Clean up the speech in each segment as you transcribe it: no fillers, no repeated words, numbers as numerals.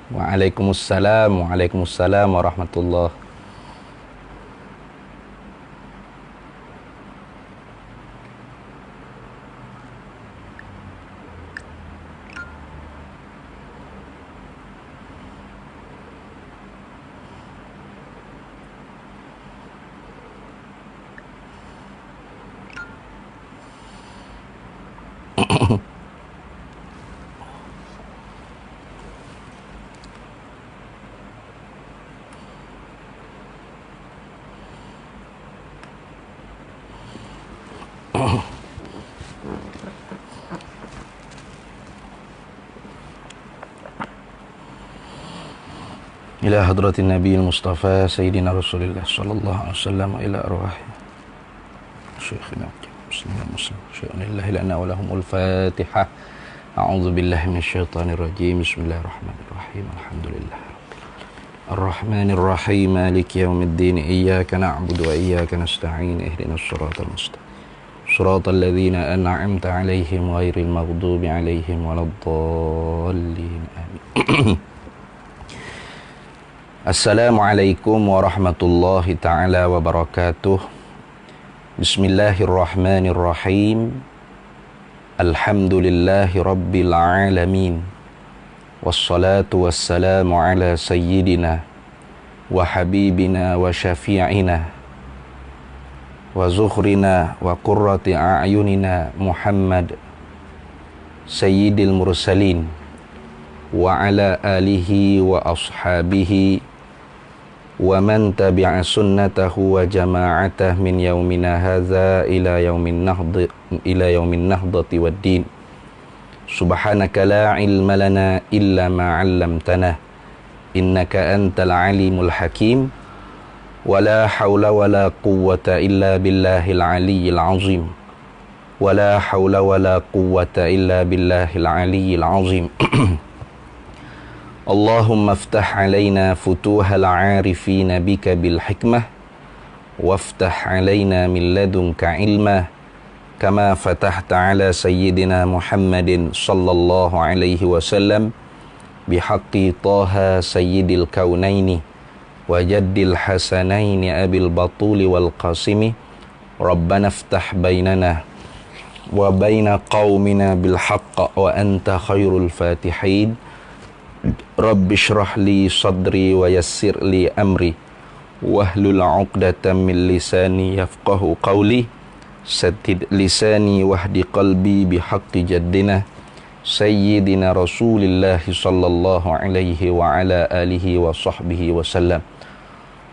Waalaikumsalam warahmatullahi. Ila hadratin Nabiil Mustafa Sayyidina Rasulillah sallallahu alaihi wasallam ila arwahi Syekhina Muslim Syai'unillahi lana wa lahumul Fatihah. A'udzu billahi minasyaitonir rajim. Bismillahirrahmanirrahim. Alhamdulillah Ar-Rahmanir Rahim Maliki yaumiddin. Iyyaka na'budu wa iyyaka nasta'in. Ihdinas siratal mustaqim. Siratal ladzina an'amta 'alaihim ghairil maghdubi 'alaihim waladdallin. Amin. Assalamualaikum warahmatullahi ta'ala wabarakatuh. Bismillahirrahmanirrahim. Alhamdulillahi rabbil alamin. Wassalatu wassalamu ala sayyidina wa habibina wa syafi'ina wa zukhrina wa qurrati a'yunina Muhammad sayyidil mursalin wa ala alihi wa ashabihi wa man tabi'a sunnatahu wa jama'atah min yaumina hadza ila yaumin nahdati waddin. Subhanaka la ilma lana illa ma 'allamtana innaka antal alimul hakim. Wa la hawla wa la quwwata illa billahil aliyyil azim. Wa la hawla wa la quwwata illa billahil aliyyil azim. Allahumma aftah alaina futuhal arifina bika bil hikmah waftah alaina min ladunka ilmah kama fatahta ala sayyidina Muhammadin sallallahu alaihi wasallam bihaqqi Taha sayyidil kaunaini wa jaddil hasanaini abil batuli wal qasimi. Rabbana aftah bainana wa baina qaumina bil haqq wa anta khairul fatihin. Rabbi shrah li sadri wa yassir li amri wahlul 'uqdatam min lisani yafqahu qawli. Saddid lisani wahdi qalbi bihaqqi jaddina sayyidina Rasulillah sallallahu alaihi wa ala alihi wa sahbihi wa sallam.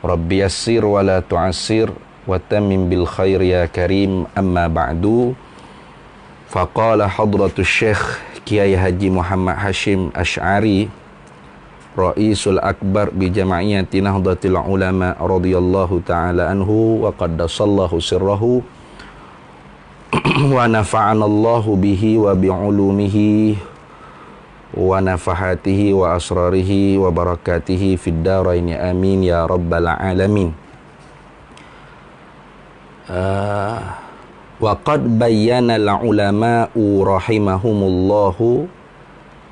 Rabbi yassir wa la tu'assir wa tammim bil khair ya karim. Amma ba'du. Faqala hadratus Syekh Kiai Haji Muhammad Hashim Asy'ari Ra'isul Akbar bi Jama'iyati Nahdlatul Ulama radhiyallahu ta'ala anhu wa qaddasallahu sirrahu wa nafa'anallahu bihi wa bi'ulumihi wa nafahatihi wa asrarihi wa barakatihi fid daraini amin ya rabbal alamin. Wa qad bayyana al-ulama'u rahimahumullahu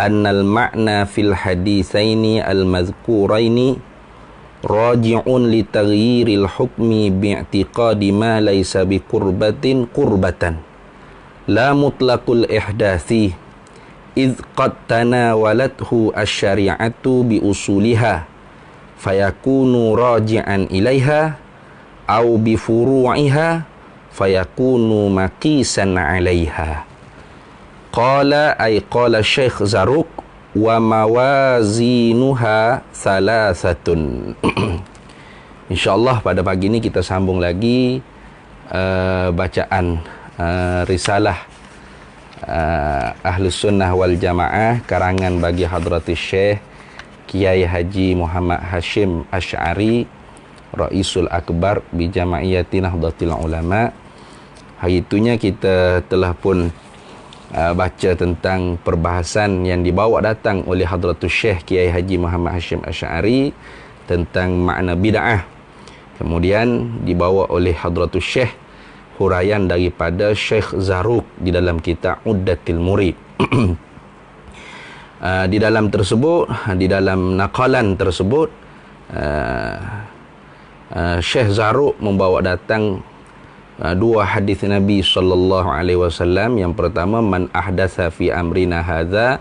annal ma'na fil haditsaini al-madhkuraini raji'un li taghyiril hukmi bi'tiqadi ma laysa bi qurbatin qurbatan la mutlaqul ihdathi idh qad tanawalathu asy-syari'atu bi usuliha fayakunu raji'an ilaiha au bi furu'iha fayakunu maqisan 'alaiha. Qala ay qala Syekh Zarruq wa mawazinuha salasatun. InsyaAllah pada pagi ini kita sambung lagi bacaan risalah Ahlus Sunnah wal Jamaah karangan bagi hadratis Syekh Kiai Haji Muhammad Hashim Asy'ari Ra'isul Akbar bi Jama'iyati Nahdlatul Ulama. Hari itunya kita telah pun baca tentang perbahasan yang dibawa datang oleh hadratus Syekh Kiai Haji Muhammad Hashim Asy'ari tentang makna bid'ah. Kemudian dibawa oleh hadratus Syekh huraian daripada Syekh Zarruq di dalam kitab Uddatul Murid. Di dalam tersebut, di dalam naqalan tersebut, Syekh Zarruq membawa datang dua hadis Nabi sallallahu alaihi wasallam. Yang pertama, man ahdatsa fi amrina hadza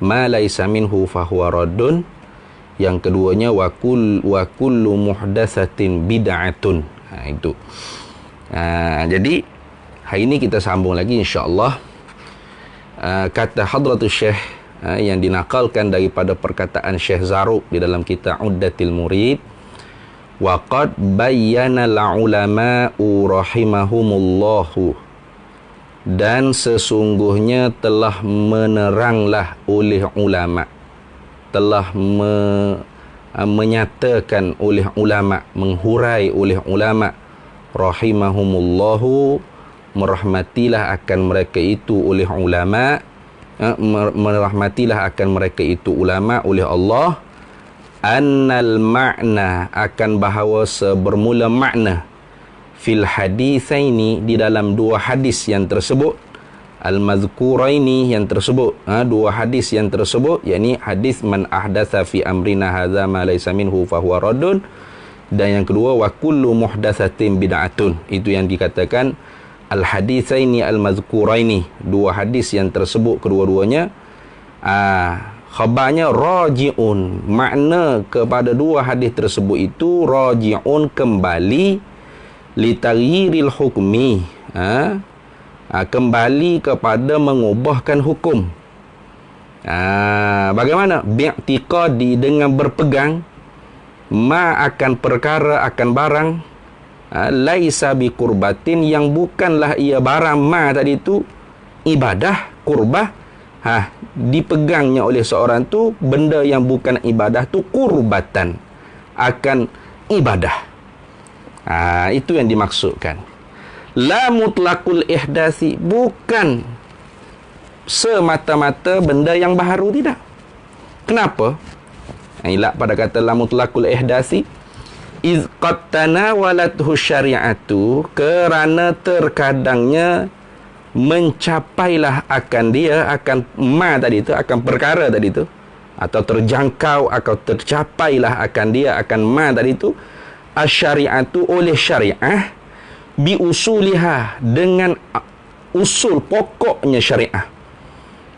ma laisa minhu fahuwa raddun. Yang keduanya wa kullu muhdatsatin bid'atun. Itu. Jadi hari ini kita sambung lagi insya-Allah. Kata Hadratus Syekh yang dinakalkan daripada perkataan Syekh Zarruq di dalam kitab Uddatil Murid, wa qad bayyana al-ulama'u rahimahumullahu, dan sesungguhnya telah meneranglah oleh ulama, telah menyatakan oleh ulama, menghurai oleh ulama, rahimahumullahu, merahmatilah akan mereka itu oleh ulama, merahmatilah akan mereka itu ulama oleh Allah, annal ma'na, akan bahawa bermula makna, fil haditsaini, di dalam dua hadis yang tersebut, al-mazkuraini, yang tersebut, dua hadis yang tersebut, yakni hadis man ahdatsa fi amrina hadza ma laysa minhu fahuwa raddun, dan yang kedua wa kullu muhdatsatin bid'atun. Itu yang dikatakan al-haditsaini al-mazkuraini, dua hadis yang tersebut kedua-duanya khabarnya raji'un, makna kepada dua hadis tersebut itu raji'un, kembali, li taghyiril hukmi, kembali kepada mengubahkan hukum. Bagaimana? Bi'tiqadi, dengan berpegang, ma akan perkara, akan barang, laisa bi kurbatin, yang bukanlah ia barang ma tadi itu ibadah, kurbah, dipegangnya oleh seorang tu benda yang bukan ibadah tu kurbatan, akan ibadah. Itu yang dimaksudkan. La mutlaqul ihdasi, bukan semata-mata benda yang baharu, tidak. Kenapa? Ilak pada kata la mutlaqul ihdasi, iz qad tanawalathu syari'atu, kerana terkadangnya mencapailah akan dia, akan ma tadi itu, akan perkara tadi itu, atau terjangkau atau tercapailah akan dia, akan ma tadi itu, asyari'atu, oleh syariah, bi usuliha, dengan usul pokoknya syariah.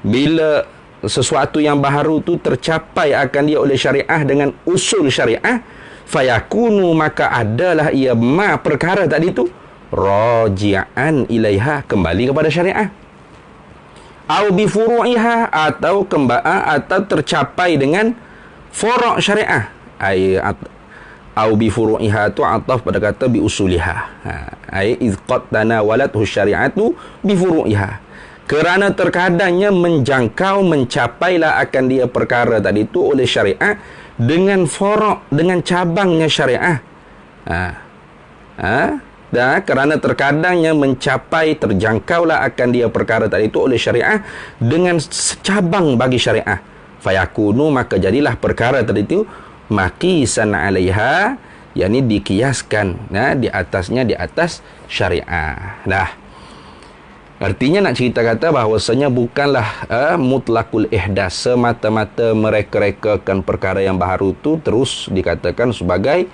Bila sesuatu yang baharu tu tercapai akan dia oleh syariah dengan usul syariah, fayakunu, maka adalah ia ma perkara tadi tu raji'an ilaiha, kembali kepada syariah. Au bi furu'iha, atau atau tercapai dengan furu' syariah. Au bi furu'iha tu ataf pada kata bi usuliha. Iz qad tanawalathu syari'atu bi furu'iha, kerana terkadangnya menjangkau, mencapailah akan dia perkara tadi itu oleh syariah dengan furu', dengan cabangnya syariah. Kerana terkadangnya mencapai, terjangkaulah akan dia perkara tadi itu oleh syariah dengan cabang bagi syariah. Fayakunu, maka jadilah perkara tadi itu maqisan 'alaiha, yakni dikiaskan di atasnya, di atas syariah. Artinya nak cerita kata bahawasanya bukanlah mutlaqul ihdas, semata-mata mereka-rekakan perkara yang baharu tu terus dikatakan sebagai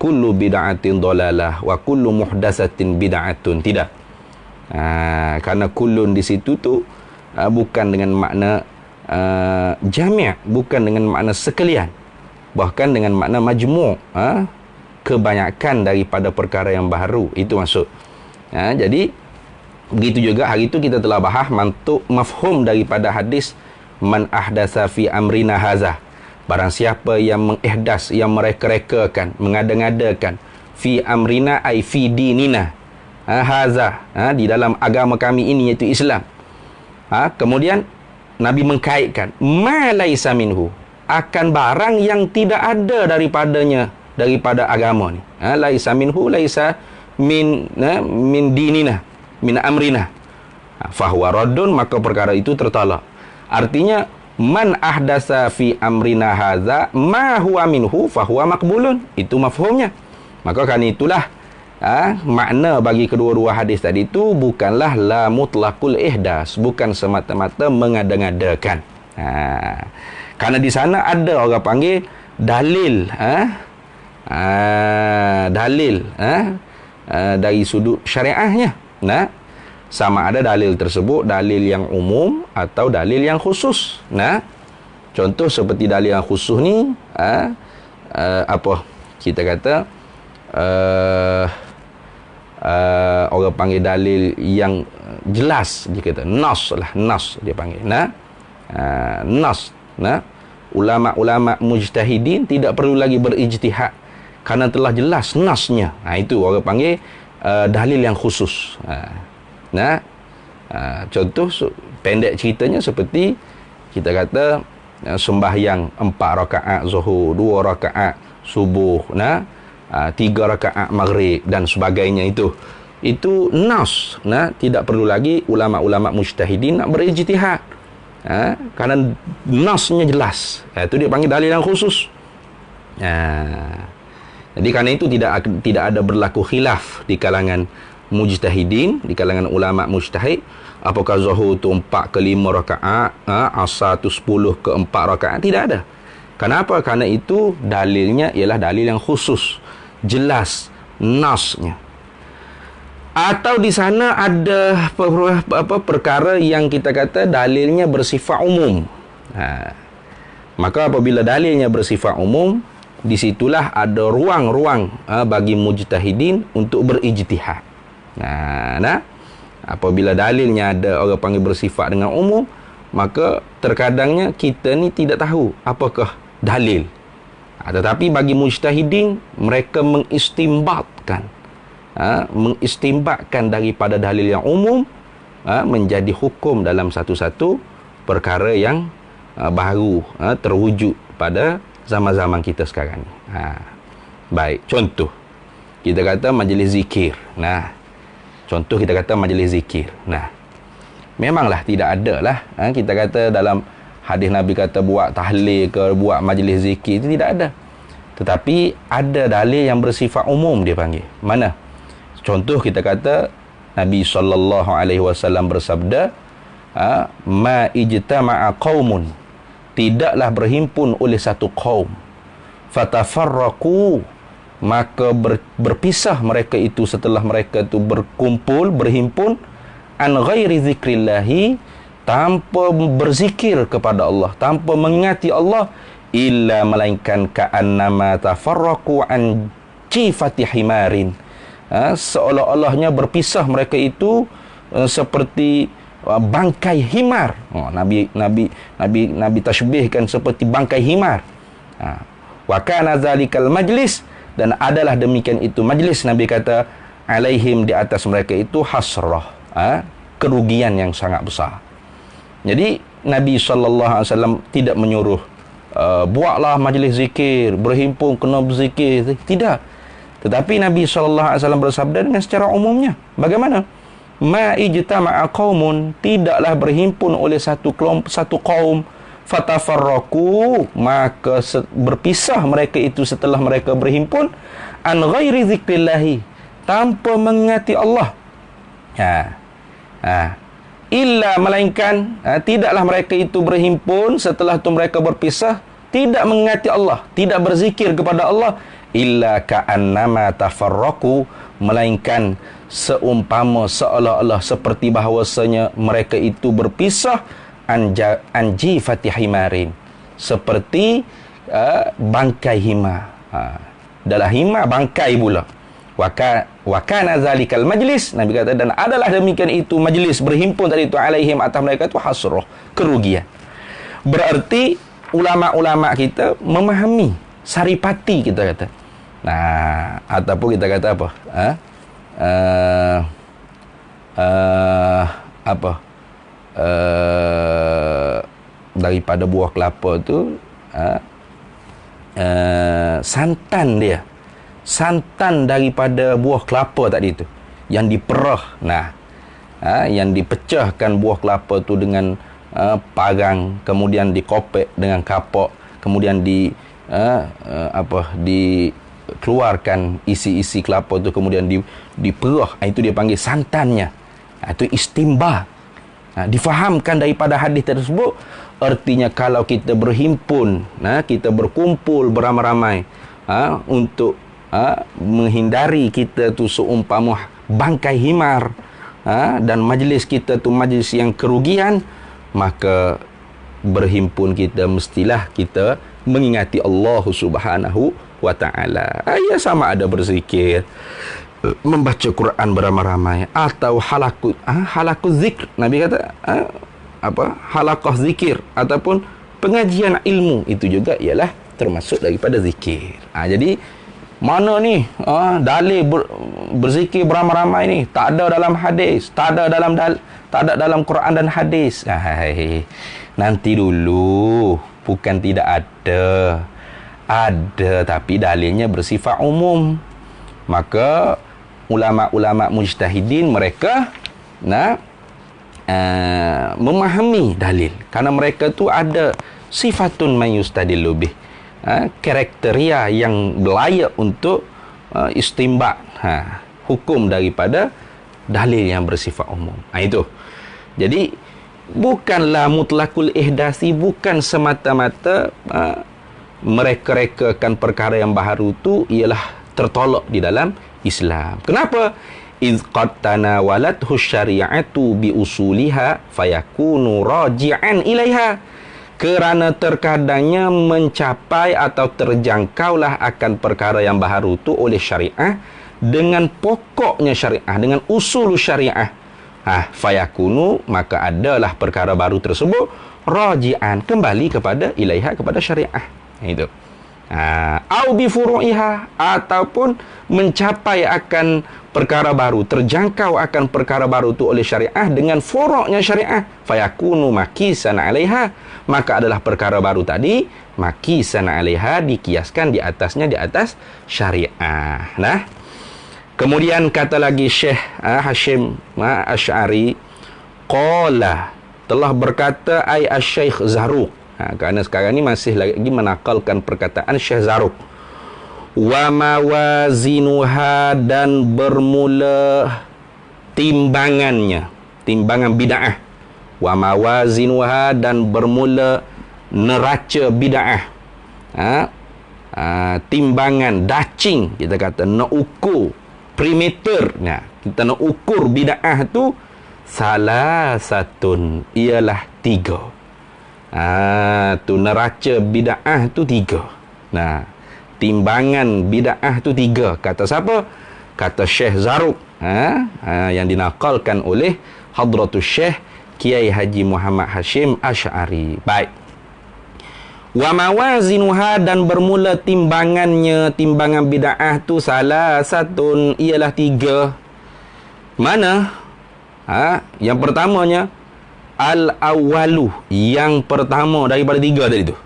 kullu bid'atin dalalah wa kullu muhdatsatin bid'atun. Tidak. Karena kullun di situ tu bukan dengan makna jami', bukan dengan makna sekalian, bahkan dengan makna majmu', kebanyakan daripada perkara yang baharu, itu maksud. Jadi begitu juga hari itu kita telah bahas mantuk mafhum daripada hadis man ahdatsa fi amrina haza, barang siapa yang mengihdas, yang mereka-rekakan, mengada-ngadakan, fi amrina ay fi dinina, haza, di dalam agama kami ini, iaitu Islam. Kemudian Nabi mengkaitkan ma laisa minhu, akan barang yang tidak ada daripadanya, daripada agama ni. Laisa minhu, laisa min dinina, min amrina, fahuwa raddun, maka perkara itu tertolak. Artinya man ahdasa fi amrina hadza ma huwa minhu fahuwa maqbulun, itu mafhumnya. Maka kan itulah makna bagi kedua-dua hadis tadi itu bukanlah la mutlaqul ihdas, bukan semata-mata mengada-ngadakan. Karena di sana ada orang panggil dalil, dalil dari sudut syariahnya. Nah, sama ada dalil tersebut dalil yang umum atau dalil yang khusus. Nah, contoh seperti dalil yang khusus ni, apa kita kata, orang panggil dalil yang jelas, dia kata nas lah, nas dia panggil. Nah, nas. Nah, ulama-ulama mujtahidin tidak perlu lagi berijtihad karena telah jelas nasnya. Itu orang panggil dalil yang khusus. Nah, contoh pendek ceritanya seperti kita kata sembahyang 4 rakaat zuhur, 2 rakaat subuh, 3 rakaat maghrib dan sebagainya itu nas. Tidak perlu lagi ulama-ulama mujtahidin nak berijtihad, karena nasnya jelas. Itu dia panggil dalil yang khusus. Jadi kerana itu tidak ada berlaku khilaf di kalangan mujtahidin, di kalangan ulama mujtahid, apakah zuhur tu 4 ke 5 rakaat, asar tu 10 ke 4 rakaat, tidak ada. Kenapa? Karena itu dalilnya ialah dalil yang khusus, jelas nasnya. Atau di sana ada perkara yang kita kata dalilnya bersifat umum. Maka apabila dalilnya bersifat umum, di situlah ada ruang-ruang bagi mujtahidin untuk berijtihad. Apabila dalilnya ada orang panggil bersifat dengan umum, maka terkadangnya kita ni tidak tahu apakah dalil. Tetapi bagi mujtahidin, mereka mengistimbatkan daripada dalil yang umum menjadi hukum dalam satu-satu perkara yang baru terwujud pada zaman-zaman kita sekarang ni. Baik, contoh kita kata majlis zikir. Contoh kita kata majlis zikir. Memanglah tidak ada lah. Kita kata dalam hadis Nabi kata buat tahlil ke, buat majlis zikir, itu tidak ada. Tetapi ada dalil yang bersifat umum dia panggil. Mana? Contoh kita kata Nabi SAW bersabda, ma ijtama'a qaumun, tidaklah berhimpun oleh satu kaum, fatafarraqu, maka berpisah mereka itu setelah mereka itu berkumpul, berhimpun, an ghairi zikrillahi, tanpa berzikir kepada Allah, tanpa mengingati Allah, illa melainkan ka'annama tafarraqu an jifati himarin, seolah-olahnya berpisah mereka itu seperti bangkai himar. Nabi tashbihkan seperti bangkai himar. Wa kana zalikal majlis, dan adalah demikian itu majlis. Nabi kata alaihim, di atas mereka itu hasrah, kerugian yang sangat besar. Jadi Nabi SAW tidak menyuruh buatlah majlis zikir, berhimpun kena berzikir, tidak. Tetapi Nabi SAW bersabda dengan secara umumnya. Bagaimana? Ma ijtama'a qaumun, tidaklah berhimpun oleh satu kaum, fatafarraqu, maka berpisah mereka itu setelah mereka berhimpun, an ghairi zikrillahi, tanpa mengingati Allah. Illa melainkan, tidaklah mereka itu berhimpun setelah itu mereka berpisah, tidak mengingati Allah, tidak berzikir kepada Allah, illa ka'annama tafarraqu, melainkan seumpama seolah-olah seperti bahawasanya mereka itu berpisah anji fatih himarin, seperti bangkai himar. Dalam himar bangkai pula. Wa kana zalikal majlis, Nabi kata, dan adalah demikian itu majlis, berhimpun tadi itu alaihim, atas mereka itu hasrah, kerugian. Berarti ulama-ulama kita memahami saripati, kita kata. Ataupun kita kata apa? Daripada buah kelapa tu santan daripada buah kelapa tadi tu yang diperah, yang dipecahkan buah kelapa tu dengan parang, kemudian dikopek dengan kapak, kemudian keluarkan isi-isi kelapa tu, kemudian diperah, itu dia panggil santannya. Itu istimba. Difahamkan daripada hadis tersebut, artinya kalau kita berhimpun, kita berkumpul beramai-ramai untuk menghindari kita tu seumpama bangkai himar, dan majlis kita tu majlis yang kerugian, maka berhimpun kita mestilah kita mengingati Allah Subhanahu wa ta'ala. Ya, sama ada berzikir, membaca Quran beramai-ramai, atau halakut zikr. Nabi kata halaqah zikir ataupun pengajian ilmu, itu juga ialah termasuk daripada zikir. Jadi mana ni dalil berzikir beramai-ramai ni? Tak ada dalam hadis, tak ada dalam Quran dan hadis. Nanti dulu, bukan tidak ada, tapi dalilnya bersifat umum. Maka ulama-ulama mujtahidin mereka memahami dalil, kerana mereka tu ada sifatun mayustadillu bih, kriteria yang layak untuk istimbat hukum daripada dalil yang bersifat umum. Itu. Jadi bukanlah mutlakul ihdasi, bukan semata-mata mereka-rekakan perkara yang baharu tu ialah tertolak di dalam Islam. Kenapa? Iz qad tanawalathu syari'atu bi usuliha fayakunu raji'an ilaiha. Kerana terkadangnya mencapai atau terjangkaulah akan perkara yang baharu tu oleh syariah dengan pokoknya syariah, dengan usul syariah. Fayakunu, maka adalah perkara baru tersebut raji'an, kembali kepada ilaiha, kepada syariah. Itu. Au bi furu'iha, ataupun mencapai akan perkara baru, terjangkau akan perkara baru tu oleh syariah dengan furuknya syariah, fayakunu makisan 'alaiha, maka adalah perkara baru tadi makisan 'alaiha, dikiaskan di atasnya, di atas syariah. Kemudian kata lagi Syekh Hashim Asy'ari, qala, telah berkata ai asy-Syaikh Zarruq. Kerana sekarang ni masih lagi menakalkan perkataan Syekh Zarruq. Wa mawazinuha, dan bermula timbangannya, timbangan bid'ah. Wa mawazinuha, dan bermula neraca bid'ah. Timbangan, dacing, kita kata nak ukur perimeter. Kita nak ukur bid'ah tu salah satun, ialah 3. Tu neraca bid'ah tu 3. Timbangan bid'ah tu 3. Kata siapa? Kata Syekh Zarruq, yang dinakalkan oleh Hadratus Syekh Kiai Haji Muhammad Hashim Asy'ari. Baik. Wa mawazinuha, dan bermula timbangannya, timbangan bid'ah tu salah satun, ialah 3. Mana? Yang pertamanya al-awwalu, yang pertama daripada 3 tadi tu.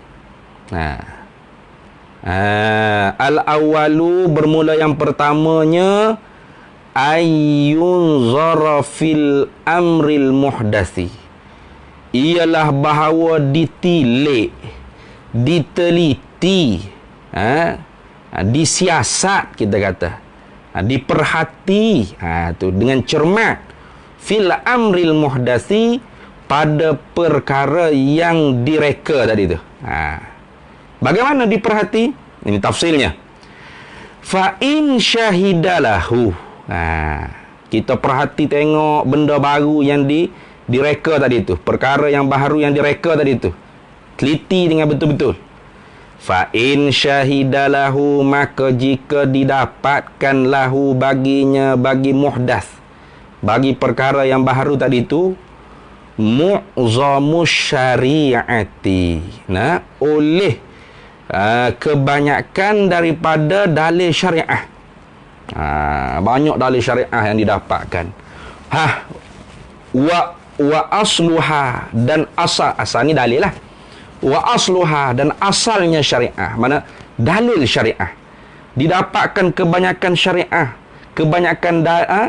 Al-awwalu, bermula yang pertamanya, ayyun zarafil amril muhdasi, ialah bahawa ditilik, diteliti, disiasat, kita kata, diperhati, tu dengan cermat, fil amril muhdasi, pada perkara yang direka tadi tu. Bagaimana diperhati? Ini tafsirnya. Fa in syahidalahu. Kita perhati, tengok benda baru yang direka tadi tu, perkara yang baru yang direka tadi tu, teliti dengan betul-betul. Fa in syahidalahu, maka jika didapatkan lahu, baginya, bagi muhdas, bagi perkara yang baru tadi tu, mu'zamus syari'ati, oleh kebanyakan daripada dalil syariah. Banyak dalil syariah yang didapatkan. Wa asluha, dan asal ni dalil lah. Wa asluha, dan asalnya syariah, mana dalil syariah. Didapatkan kebanyakan syariah,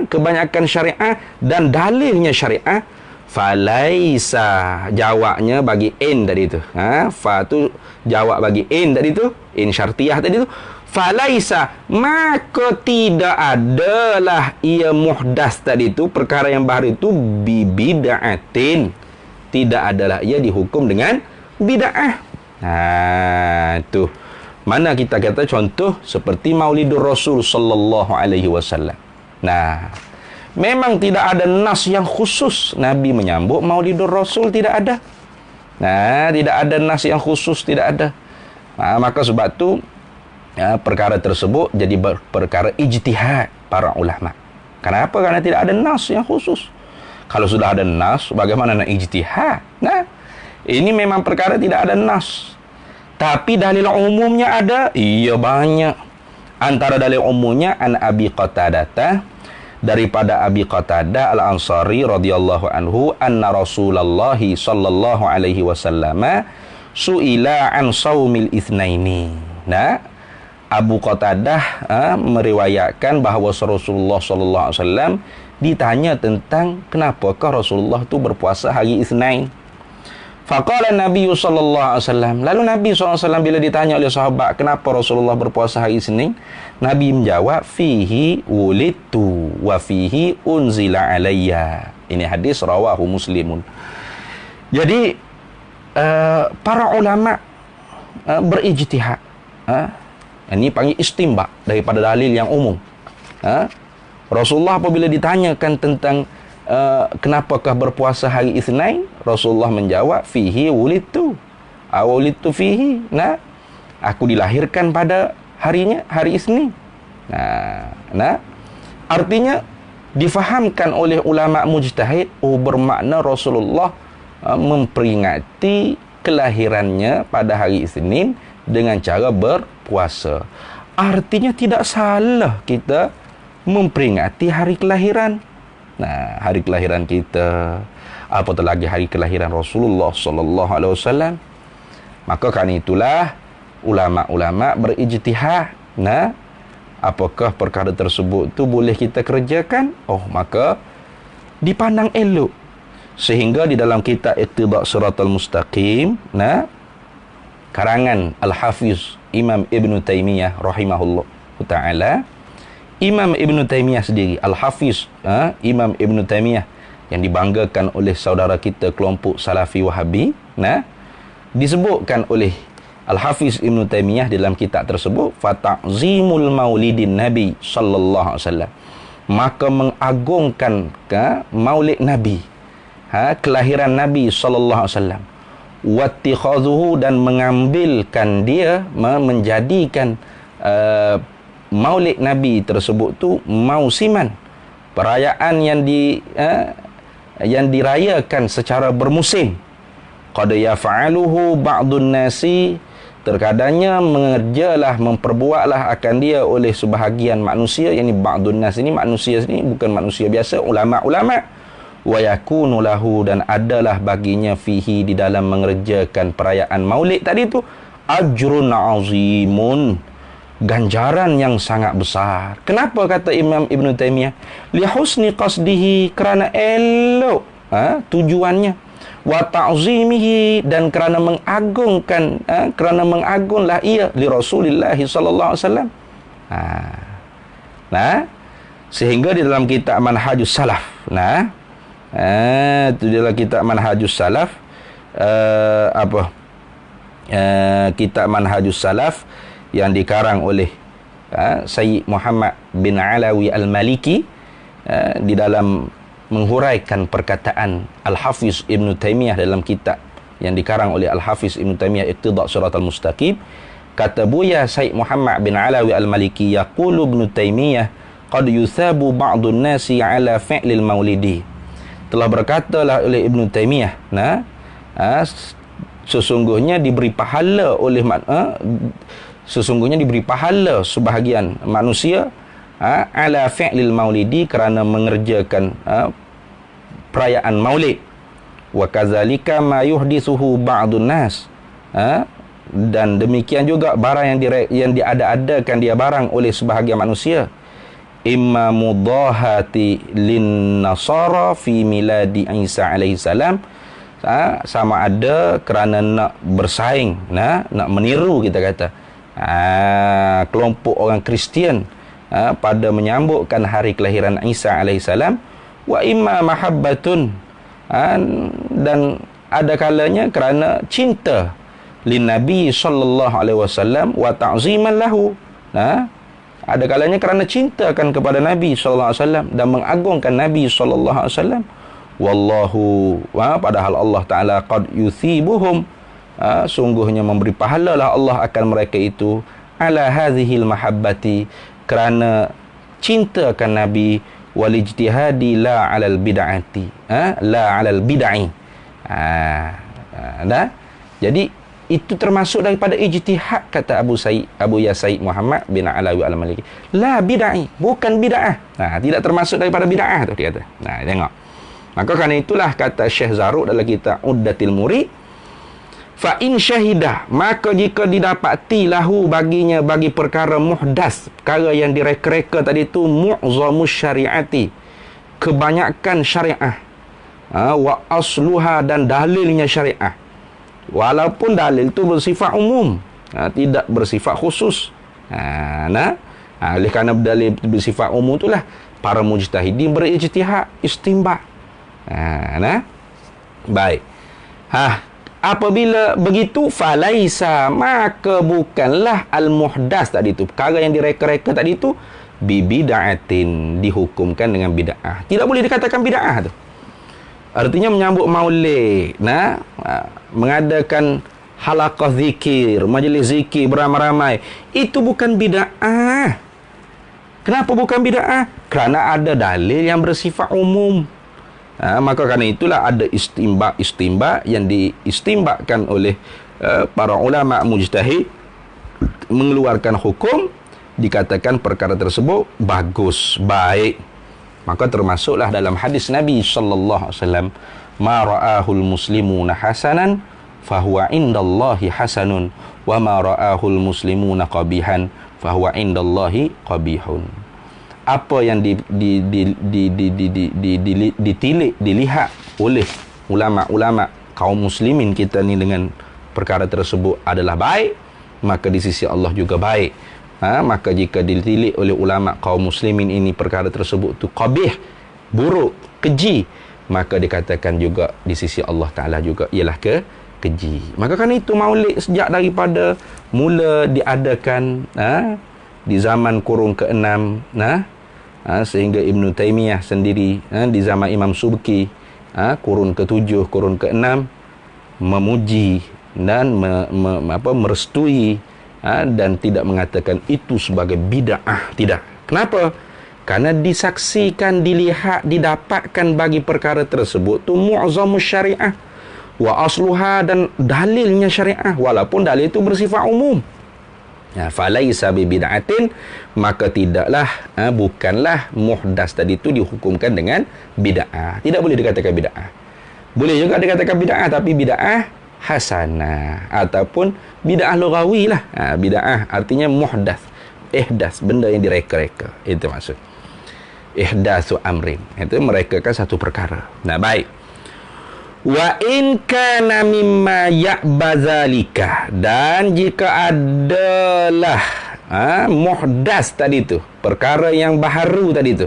kebanyakan syariah dan dalilnya syariah. Falaisa, jawabnya bagi in tadi tu. Fa tu jawab bagi in tadi tu, in syartiyah tadi tu. Falaisa, maka tidak adalah ia muhdas tadi itu, perkara yang baru itu, bibida'atin, tidak adalah ia dihukum dengan bid'ah. Tuh. Mana kita kata contoh seperti Maulidur Rasul sallallahu alaihi wasallam. Memang tidak ada nas yang khusus Nabi menyambut Maulidur Rasul, tidak ada. Tidak ada nas yang khusus, tidak ada. Maka sebab tu perkara tersebut jadi perkara ijtihad para ulama. Kenapa? Karena tidak ada nas yang khusus. Kalau sudah ada nas, bagaimana nak ijtihad? Ini memang perkara tidak ada nas. Tapi dalil umumnya ada? Iya, banyak. Antara dalil umumnya an Abi Qatadah, daripada Abi Qatadah Al-Ansari radhiyallahu anhu, anna Rasulullah sallallahu alaihi wasallam su'ila an saumil itsnaini. Abu Qatadah meriwayatkan bahawa Rasulullah sallallahu alaihi wasallam ditanya tentang kenapakah Rasulullah tu berpuasa hari Isnin. Faqala Nabi sallallahu alaihi wasallam, lalu Nabi sallallahu alaihi wasallam bila ditanya oleh sahabat kenapa Rasulullah berpuasa hari Isnin, Nabi menjawab, fihi wulidtu wa fihi unzila alayya. Ini hadis rawahu Muslimun. Jadi para ulama berijtihad. Ini panggil istinbat daripada dalil yang umum. Rasulullah apabila ditanyakan tentang kenapakah berpuasa hari Isnin, Rasulullah menjawab, fihi wulidtu awulidtu fihi. Aku dilahirkan pada harinya, hari Isnin. Artinya difahamkan oleh ulama mujtahid, bermakna Rasulullah memperingati kelahirannya pada hari Isnin dengan cara berpuasa. Artinya tidak salah kita memperingati hari kelahiran. Hari kelahiran kita, apatah lagi hari kelahiran Rasulullah sallallahu alaihi wasallam. Maka kerana itulah ulama-ulama berijtihad. Apakah perkara tersebut tu boleh kita kerjakan? Maka dipandang elok. Sehingga di dalam kitab Iqtida' Shiratal Mustaqim, karangan Al-Hafiz Imam Ibn Taymiyah rahimahullah ta'ala, Imam Ibn Taymiyah sendiri, Al-Hafiz Imam Ibn Taymiyah, yang dibanggakan oleh saudara kita kelompok Salafi Wahabi, disebutkan oleh Al-Hafiz Ibn Taymiyah dalam kitab tersebut, fata'zimul maulidin Nabi sallallahu alaihi wasallam, maka mengagungkan maulid Nabi, kelahiran Nabi sallallahu alaihi wasallam, wattikhadhuhu, dan mengambilkan dia, menjadikan maulid Nabi tersebut tu mausiman, perayaan yang dirayakan secara bermusim. Qad yaf'aluhu ba'dun nasi, terkadangnya memperbuatlah akan dia oleh sebahagian manusia. Yang ni ba'dun nas ini, manusia sini bukan manusia biasa, ulama-ulama. Wa yakunu lahu, dan adalah baginya fihi, di dalam mengerjakan perayaan maulid tadi tu, ajrun azimun, ganjaran yang sangat besar. Kenapa kata Imam Ibn Taymiyah? Li husni qasdihi, kerana elok tujuannya, wa ta'zimihi, dan kerana mengagungkan, kerana mengagunglah ia li Rasulillah sallallahu alaihi wasallam. Sehingga di dalam kitab Manhajus Salaf, itu dalam kitab Manhajus Salaf, kitab Manhajus Salaf yang dikarang oleh Sayyid Muhammad bin Alawi Al-Maliki, di dalam menghuraikan perkataan Al-Hafiz Ibn Taymiyah dalam kitab yang dikarang oleh Al-Hafiz Ibn Taymiyah Iqtida' Shiratal Mustaqim, kata Buya Sayyid Muhammad bin Alawi Al-Maliki, yaqulu Ibn Taymiyah qad yuthabu ba'dun nasi ala fi'lil maulidi. Telah berkatalah oleh Ibn Taymiyah, sesungguhnya diberi pahala oleh sebahagian manusia ala fi'lil maulidi, kerana mengerjakan perayaan maulid. Wa kadzalika ma yuhdithuhu ba'dun nas, dan demikian juga barang yang diada-adakan dia barang oleh sebahagian manusia, imma mudahati lin nasara fi miladi Isa alaihi salam, sama ada kerana nak bersaing, nak meniru, kita kata, kelompok orang Kristian pada menyambutkan hari kelahiran Isa alaihissalam, wa imma mahabbatun, dan ada kalanya kerana cinta lin Nabi sallallahu alaihi wasallam wa ta'ziman lahu. Ada kalanya kerana cinta kan kepada Nabi sallallahu alaihi wasallam dan mengagungkan Nabi sallallahu alaihi wasallam. Wallahu, padahal Allah Taala qad yuthibuhum, sungguhnya memberi pahalalah Allah akan mereka itu, ala hadhil mahabbati, kerana cintakan Nabi, wal ijtihadi la alal bid'ati, la alal bid'ai. Jadi itu termasuk daripada ijtihad, kata Abu Yasaid Muhammad bin Alawi al-Maliki. La bid'ai, bukan bid'ah. Tidak termasuk daripada bid'ah tu dia kata. Tengok. Maka kerana itulah kata Syekh Zarruq dalam kitab Uddatil Murid, fa in syahidah, maka jika didapati lahu baginya bagi perkara muhdas, perkara yang direka-reka tadi tu, mu'zamus syariati, kebanyakan syariah, wa asluha, dan dalilnya syariah, walaupun dalil itu bersifat umum, tidak bersifat khusus. Oleh kerana dalil bersifat umum itulah para mujtahidin berijtihad, istinbat. Baik. Apabila begitu, falaisa, maka bukanlah al-muhdas tadi itu, perkara yang direka-reka tadi itu, bibida'atin, dihukumkan dengan bid'ah. Tidak boleh dikatakan bid'ah tu. Artinya menyambut maulid, mengadakan halaqah zikir, majlis zikir beramai-ramai, itu bukan bid'ah. Kenapa bukan bid'ah? Kerana ada dalil yang bersifat umum. Maka kerana itulah ada istimbat yang diistimbatkan oleh para ulama mujtahid, mengeluarkan hukum, dikatakan perkara tersebut bagus, baik. Maka termasuklah dalam hadis Nabi sallallahu alaihi wasallam, ma ra'ahul muslimuna hasanan fahuwa indallahi hasanun, wa ma ra'ahul muslimuna qabihan fahuwa indallahi qabihun. Apa yang dilihat oleh ulama-ulama kaum muslimin kita ni dengan perkara tersebut adalah baik, maka di sisi Allah juga baik. Maka jika ditilik oleh ulama kaum muslimin ini perkara tersebut tu qabih, buruk, keji, maka dikatakan juga di sisi Allah Ta'ala juga ialah keji. Maka kan itu maulid sejak daripada mula diadakan di zaman kurun ke-6, sehingga Ibn Taymiyah sendiri di zaman Imam Subki, kurun ke-7, kurun ke-6, memuji dan merestui, dan tidak mengatakan itu sebagai bid'ah. Tidak. Kenapa? Karena disaksikan, dilihat, didapatkan bagi perkara tersebut tu mu'zamus syariah wa asluha, dan dalilnya syariah, walaupun dalil itu bersifat umum. Falaisa bi bid'atin, maka tidaklah, bukanlah muhdas tadi itu dihukumkan dengan bid'ah. Tidak boleh dikatakan bid'ah. Boleh juga dikatakan bid'ah, tapi bid'ah hasanah ataupun bid'ah lughawi lah. Bid'ah artinya muhdas, ihdas, benda yang direka-reka. Itu maksud ihdatsu amrin, itu merekakan satu perkara. Baik. Wa in kana mimma ya'badzalika, dan jika adalah muhdas tadi tu, perkara yang baharu tadi tu,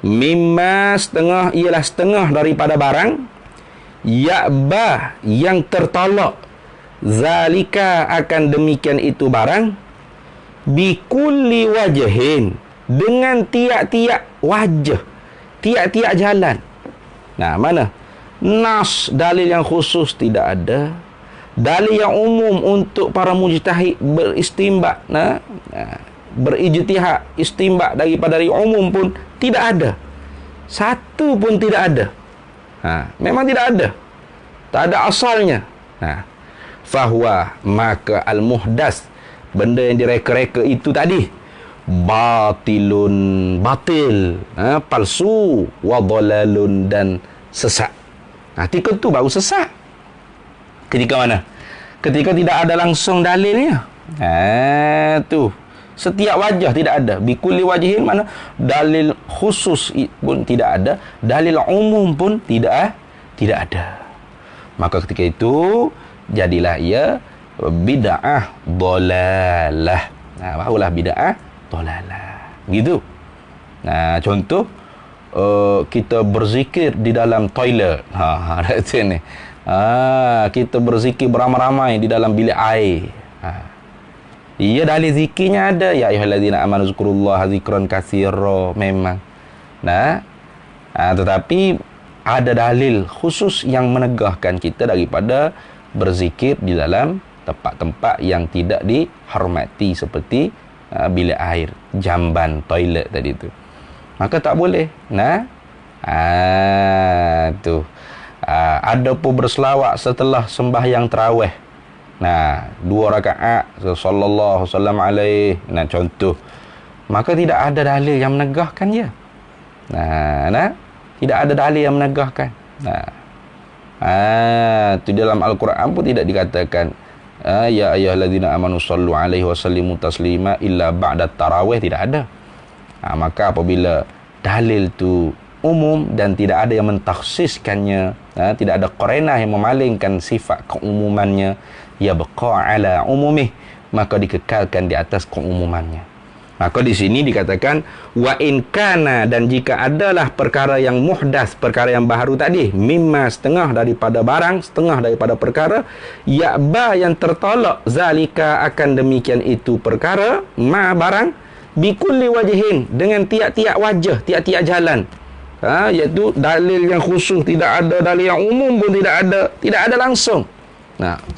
mimma setengah, ialah setengah daripada barang, ya'ba, yang tertolak, zalika, akan demikian itu barang, bikulli wajhin, dengan tiap-tiap wajah, tiap-tiap jalan. Mana? Nas, dalil yang khusus tidak ada. Dalil yang umum untuk para mujtahid beristimbat, berijtihad, istimbat daripada dari umum pun tidak ada. Satu pun tidak ada. Memang tidak ada. Tak ada asalnya. Fahuwa, maka al-muhdas, benda yang direka-reka itu tadi, batilun, batil, palsu, wa dhalalun, dan sesat. Ketika tu baru sesat. Ketika mana? Ketika tidak ada langsung dalilnya. Tu setiap wajah tidak ada. Bikulli wajhin, mana dalil khusus pun tidak ada, dalil umum pun tidak ada. Maka ketika itu jadilah ia bid'ah dolalah. Barulah bid'ah dolalah. Gitu. Contoh kita berzikir di dalam toilet. Ada ni. Kita berzikir beramai-ramai di dalam bilik air. Ia dalil zikirnya ada, ya ayyuhallazina amanu zkurullaha zikran katsira, memang. Tetapi ada dalil khusus yang menegahkan kita daripada berzikir di dalam tempat-tempat yang tidak dihormati seperti bilik air, jamban, toilet tadi tu. Maka tak boleh. Ada pun berselawat setelah sembahyang tarawih. 2 rakaat sallallahu sallam alaihi. Contoh. Maka tidak ada dalil yang menegahkan dia. Tidak ada dalil yang menegahkan. Itu dalam Al-Quran pun tidak dikatakan ya ayyuhallazina amanu sallu alaihi wa sallimu taslima illa ba'da tarawih, tidak ada. Maka apabila dalil tu umum dan tidak ada yang mentakhsiskannya, tidak ada qarinah yang memalingkan sifat keumumannya, ya baqa ala umumih, maka dikekalkan di atas keumumannya. Maka di sini dikatakan wa in kana, dan jika adalah perkara yang muhdas, perkara yang baru tadi, mimma, setengah daripada barang, setengah daripada perkara, ya'ba, yang tertolak, zalika, akan demikian itu perkara, ma, barang, bikulli wajhin, dengan tiap-tiap wajah, tiap-tiap jalan. Iaitu dalil yang khusus tidak ada, dalil yang umum pun tidak ada langsung.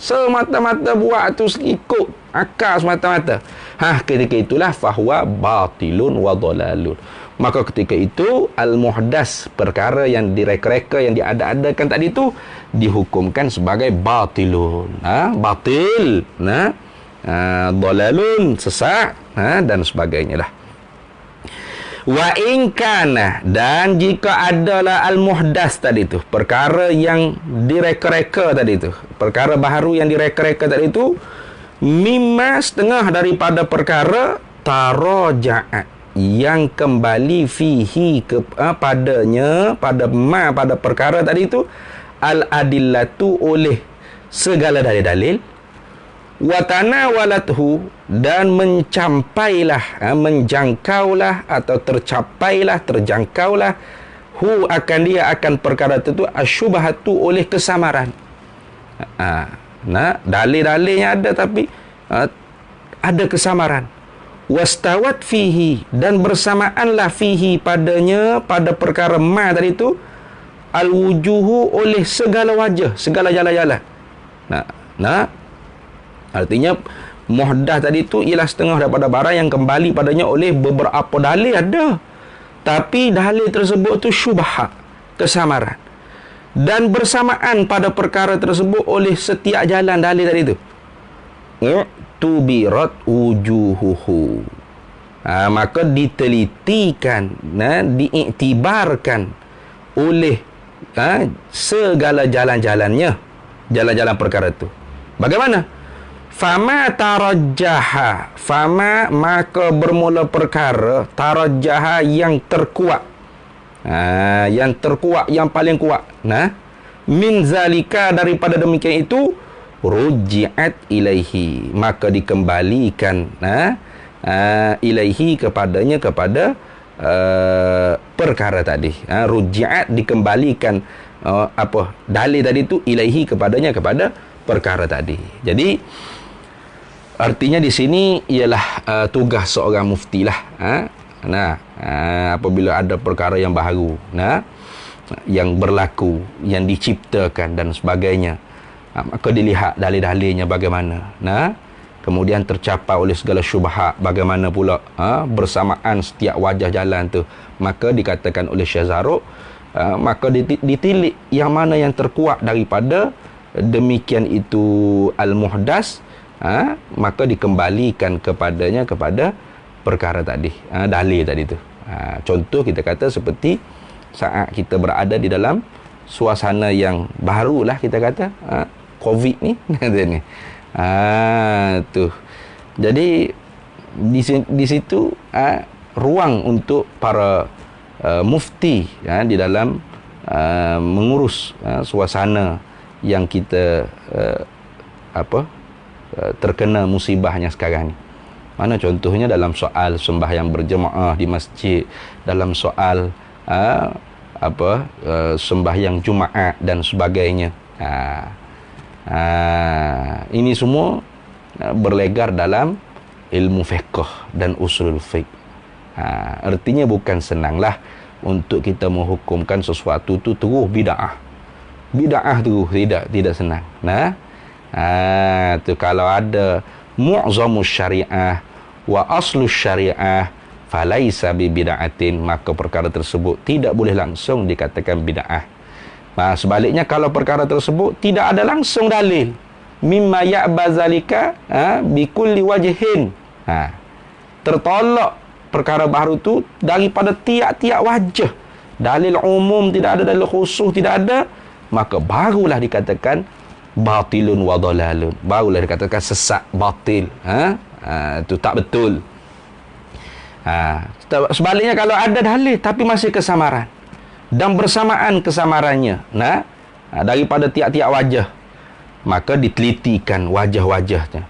Semata-mata buat tu ikut akal semata-mata. Ketika itulah fahuwa batilun wa dhalalun. Maka ketika itu al-muhdas, perkara yang direka-reka, yang diada-adakan tadi tu, dihukumkan sebagai batilun. Batil. Dhalalun, sesat, dan sebagainya lah. Wa in kana, dan jika adalah al-muhdas tadi tu, perkara yang direka-reka tadi tu, perkara baru yang direka-reka tadi tu, mimma, setengah daripada perkara, taraja'at, yang kembali fihi, padanya, pada perkara tadi tu, al-adillatu, oleh segala dalil-dalil, wa tanawalathu, dan menjangkaulah atau terjangkaulah hu, akan dia, akan perkara itu, asyubhatu, oleh kesamaran. Dalil-dalilnya ada, tapi ada kesamaran. Wastawat fihi, dan bersamaanlah fihi, padanya, pada perkara ma tadi itu, al-wujuhu, oleh segala wajah, segala jalan-jalan. Artinya muhdath tadi tu ialah setengah daripada barang yang kembali padanya oleh beberapa dalil ada, tapi dalil tersebut tu syubhat, kesamaran, dan bersamaan pada perkara tersebut oleh setiap jalan dalil tadi tu, tubirat wujuhuhu, maka ditelitikan, diiktibarkan oleh segala jalan-jalannya, jalan-jalan perkara itu. Bagaimana? Fama tarajjaha, fama, maka bermula perkara, tarajjaha, yang terkuat, yang terkuat, yang paling kuat, min zalika, daripada demikian itu, ruji'at ilaihi, maka dikembalikan ilaihi, kepadanya, kepada perkara tadi. Ruji'at, dikembalikan dalil tadi itu, ilaihi, kepadanya, kepada perkara tadi. Jadi artinya di sini ialah tugas seorang mufti lah. Apabila ada perkara yang baru, yang berlaku, yang diciptakan dan sebagainya, maka dilihat dalil-dalilnya bagaimana. Kemudian tercapai oleh segala syubhat, bagaimana pula bersamaan setiap wajah jalan tu, maka dikatakan oleh Syekh Zarruq, maka ditilik yang mana yang terkuat daripada demikian itu al-muhdas, maka dikembalikan kepadanya, kepada perkara tadi, dalil tadi tu. Contoh kita kata seperti saat kita berada di dalam suasana yang barulah, kita kata COVID ni, ni. Tu. Jadi di situ ruang untuk para mufti di dalam mengurus suasana yang kita terkena musibahnya sekarang ni. Mana contohnya dalam soal sembahyang berjemaah di masjid, dalam soal sembahyang Jumaat dan sebagainya. Ini semua berlegar dalam ilmu fiqh dan usul fiqh. Artinya bukan senanglah untuk kita menghukumkan sesuatu tu terus bid'ah. Bid'ah terus tidak senang. Tu kalau ada mu'zamus syariah wa aslus syariah falaisa bi bid'atin, maka perkara tersebut tidak boleh langsung dikatakan bid'ah. Sebaliknya kalau perkara tersebut tidak ada langsung dalil, mimma ya'bazalika bi kulli wajhin, tertolak perkara baru tu daripada tiap-tiap wajah, dalil umum tidak ada, dalil khusus tidak ada, maka barulah dikatakan batilun wa dalalun, barulah dikatakan sesat, batil, itu tak betul. Sebaliknya kalau ada dalil tapi masih kesamaran dan bersamaan kesamarannya daripada tiap-tiap wajah, maka ditelitikan wajah-wajahnya.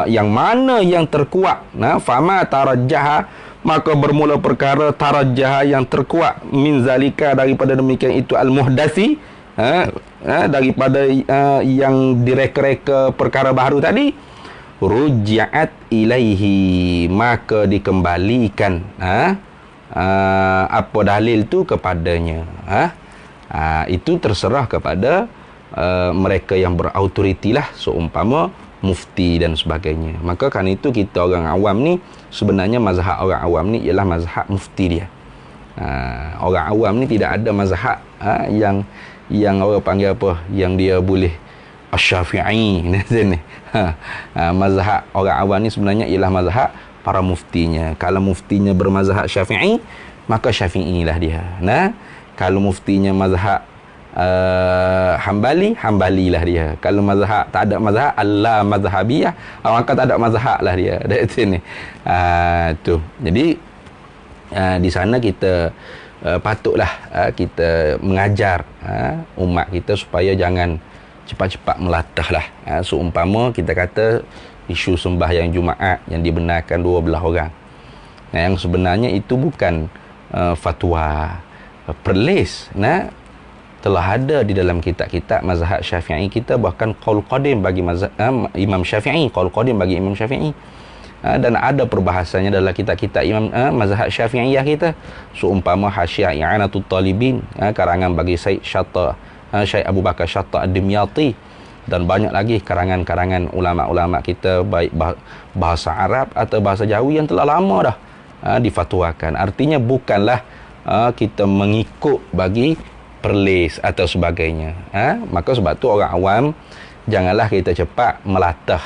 Yang mana yang terkuat, fama tarajjaha, maka bermula perkara tarajjaha yang terkuat, min zalika, daripada demikian itu, al-muhdasi, daripada yang direka-reka perkara baru tadi, ruji'at ilaihi, maka dikembalikan apa dalil tu kepadanya. Itu terserah kepada mereka yang berautoriti lah, seumpama mufti dan sebagainya. Maka kan itu kita orang awam ni, sebenarnya mazhab orang awam ni ialah mazhab mufti dia. Orang awam ni tidak ada mazhab yang orang panggil apa, yang dia boleh Asy-Syafi'i ni. Mazhab orang awam ni sebenarnya ialah mazhab para muftinya. Kalau muftinya bermazhab Syafi'i, maka Syafi'i lah dia. Kalau muftinya mazhab Hambali, Hambali lah dia. Kalau mazhab tak ada mazhab, Allah mazhabiyah, maka tak ada mazhab lah dia. Dari sini. Tu. Jadi di sana kita patutlah kita mengajar umat kita supaya jangan cepat-cepat melatah lah. Seumpama kita kata isu sembahyang Jumaat yang dibenarkan 12 orang. Yang sebenarnya itu bukan fatwa perlis. Telah ada di dalam kitab-kitab mazhab Syafi'i kita, bahkan qaul qadim bagi mazhab Imam Syafi'i, qaul qadim bagi Imam Syafi'i. Dan ada perbahasannya dalam kitab-kitab Imam mazhab Syafi'iyah kita, seumpama Hasyiah I'anatul Talibin, karangan bagi Syekh Abu Bakar Syatta Ad-Dimyati, dan banyak lagi karangan-karangan ulama-ulama kita, baik bahasa Arab atau bahasa Jawi, yang telah lama dah difatwakan. Artinya bukanlah kita mengikut bagi perlis atau sebagainya. Maka sebab tu orang awam janganlah kita cepat melatah.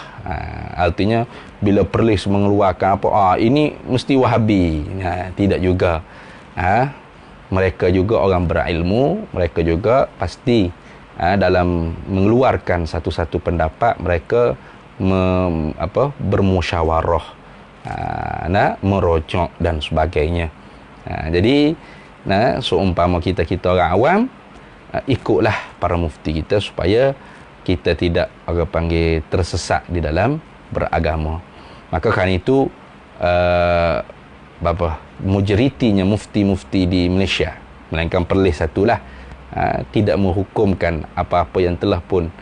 Artinya bila perlis mengeluarkan apa, ini mesti Wahabi. Tidak juga. Mereka juga orang berilmu, mereka juga pasti dalam mengeluarkan satu-satu pendapat, mereka bermusyawarah, merojok dan sebagainya. Jadi seumpama kita orang awam, ikutlah para mufti kita supaya kita tidak orang panggil tersesat di dalam beragama. Maka kan itu majoritinya mufti-mufti di Malaysia, melainkan perlis satulah, tidak menghukumkan apa-apa yang telah pun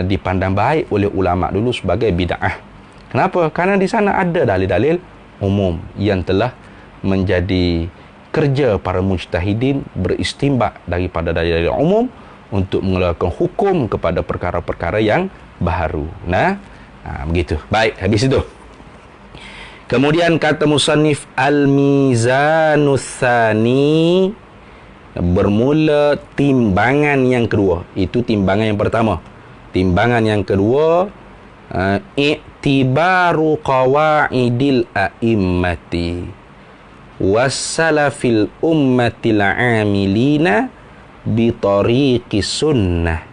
dipandang baik oleh ulama dulu sebagai bid'ah. Kenapa? Kerana di sana ada dalil-dalil umum yang telah menjadi kerja para mujtahidin beristinbat daripada dalil umum untuk mengeluarkan hukum kepada perkara-perkara yang baru. Begitu. Baik, habis itu. Kemudian kata musannif, al-mizanus tsani, bermula timbangan yang kedua. Itu timbangan yang pertama. Timbangan yang kedua, i'tibaru qawaidil a'immati wassalafil ummatil amilina bitariqi sunnah,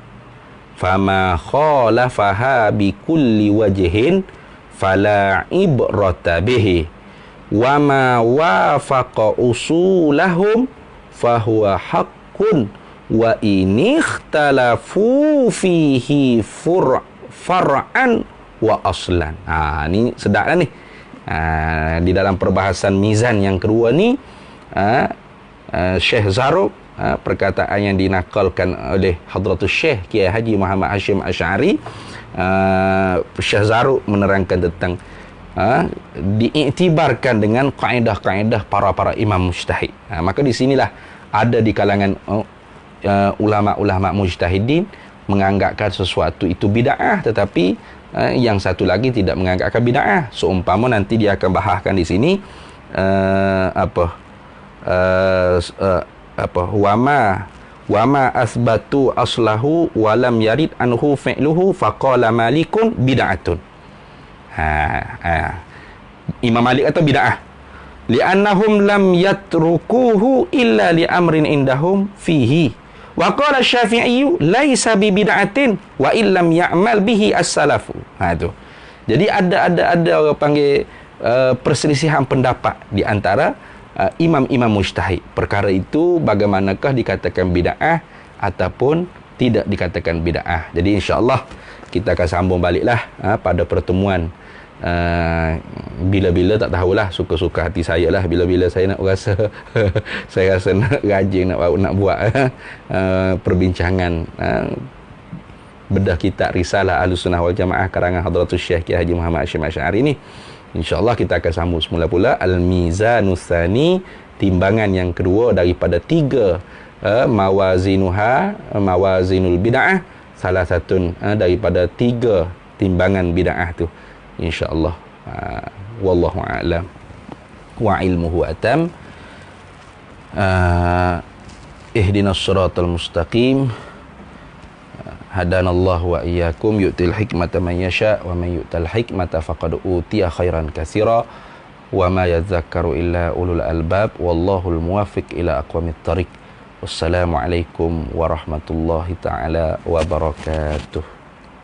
fama khalafaha bikulli wajhin fala ibrata bihi, wa ma wafaqa usulahum fahuwa haqqun, wa in ikhtalafu fihi far'an wa aslan. Ni sedap lah ni. Di dalam perbahasan mizan yang kedua ni, Syekh Zarruq, perkataan yang dinakalkan oleh Hadratus Syekh Kiai Haji Muhammad Hashim Asy'ari, Syekh Zarruq menerangkan tentang diiktibarkan dengan kaedah-kaedah para imam mujtahid. Maka di sinilah ada di kalangan ulama-ulama mujtahidin menganggapkan sesuatu itu bid'ah, tetapi yang satu lagi tidak menganggapkan bid'ah. Seumpama nanti dia akan bahaskan di sini wama asbatu aslahu walam yarid anhu fi'luhu faqala malikun bid'atun. Imam Malik kata bid'ah li'annahum lam yatrukuhu illa li amrin indahum fihi. Wa qala Syafi'i laisa bi bid'atin wa illam ya'mal bihi as-salafu. Tu. Jadi ada orang panggil perselisihan pendapat di antara imam-imam mujtahid. Perkara itu bagaimanakah dikatakan bid'ah ataupun tidak dikatakan bid'ah. Jadi insya-Allah kita akan sambung baliklah pada pertemuan bila-bila, tak tahulah, suka-suka hati saya lah. Bila-bila saya nak rasa saya rasa nak rajin nak buat perbincangan bedah kitab Risalah Ahlussunnah wal Jamaah karangan Hadratus Syekh Kiai Haji Muhammad Hashim Asy'ari ni. InsyaAllah kita akan sambung semula pula Al-Mizanus Tsani, timbangan yang kedua daripada 3 mawazinul bid'ah, salah satu daripada 3 timbangan bid'ah tu, insya-Allah. Wallahu a'lam wa ilmuhu atam. Ihdinas siratal mustaqim. Hadanallahu wa iyyakum. Yu'til hikmata man yasha wa man yu'tal hikmata faqad utiya khairan katsira wa ma yadhakkaru illa ulul albab. Wallahul muwaffiq ila aqwamit thariq. Wassalamu alaikum warahmatullahi taala wabarakatuh.